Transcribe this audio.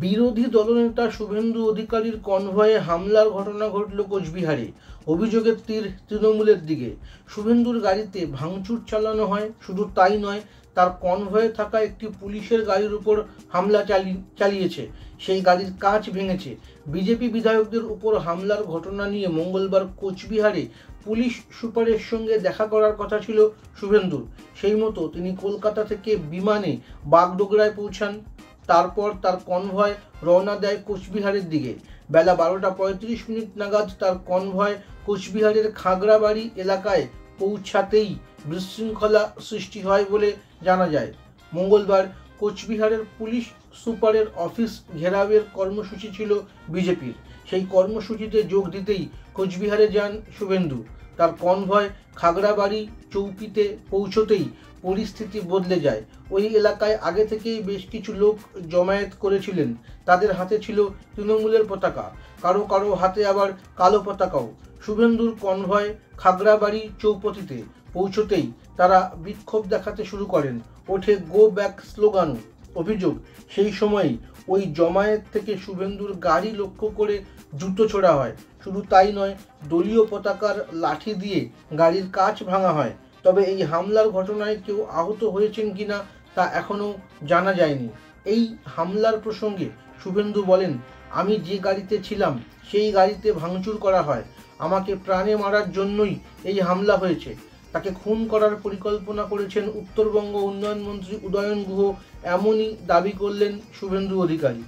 বিরোধী দলনেতা শুভেন্দু অধিকারীর কনভয়ে হামলার ঘটনা ঘটল কোচবিহারে। অভিযোগের তীর তৃণমূলের দিকে। শুভেন্দুর গাড়িতে ভাঙচুর চালানো হয়। শুধু তাই নয়, তার কনভয়ে থাকা একটি পুলিশের গাড়ির উপর হামলা চালিয়েছে। সেই গাড়ির কাঁচ ভেঙেছে। বিজেপি বিধায়কদের উপর হামলার ঘটনা নিয়ে মঙ্গলবার কোচবিহারে পুলিশ সুপারের সঙ্গে দেখা করার কথা ছিল শুভেন্দুর। সেই মতো তিনি কলকাতা থেকে বিমানে বাগডোগরায় পৌঁছান। তারপর তার কনভয় রওনা দেয় কোচবিহারের দিকে। বেলা 12:35 নাগাদ তার কনভয় কোচবিহারের খাগড়াবাড়ি এলাকায় পৌঁছাতেই বিশৃঙ্খলা সৃষ্টি হয় বলে জানা যায়। মঙ্গলবার কোচবিহারের পুলিশ সুপারের অফিস ঘেরাওয়ের কর্মসূচি ছিল বিজেপির। সেই কর্মসূচিতে যোগ দিতেই কোচবিহারে যান শুভেন্দু। তার কনভয় খাগড়াবাড়ি চৌকিতে পৌঁছতেই পরিস্থিতি বদলে যায়। ওই এলাকায় আগে থেকেই বেশ কিছু লোক জমায়েত করেছিলেন। তাদের হাতে ছিল তৃণমূলের পতাকা, কারো কারো হাতে আবার কালো পতাকাও। শুভেন্দুর কনভয় খাগড়াবাড়ি চৌপতিতে পৌঁছতেই তারা বিক্ষোভ দেখাতে শুরু করেন। ওঠে গো ব্যাক স্লোগানও। অভিযোগ, সেই সময়ই ওই জমায়েত থেকে শুভেন্দুর গাড়ি লক্ষ্য করে জুতো ছোড়া হয়। শুধু তাই নয়, দলীয় পতাকার লাঠি দিয়ে গাড়ির কাঁচ ভাঙা হয়। তবে এই হামলার ঘটনায় কেউ আহত হয়েছেন কিনা তা এখনও জানা যায়নি। এই হামলার প্রসঙ্গে শুভেন্দু বলেন, আমি যে গাড়িতে ছিলাম সেই গাড়িতে ভাঙচুর করা হয়। আমাকে প্রাণে মারার জন্যই এই হামলা হয়েছে। তাকে খুন করার পরিকল্পনা করেছেন উত্তরবঙ্গ উন্নয়ন মন্ত্রী উদয়ন গুহ, এমনই দাবি করলেন শুভেন্দু অধিকারী।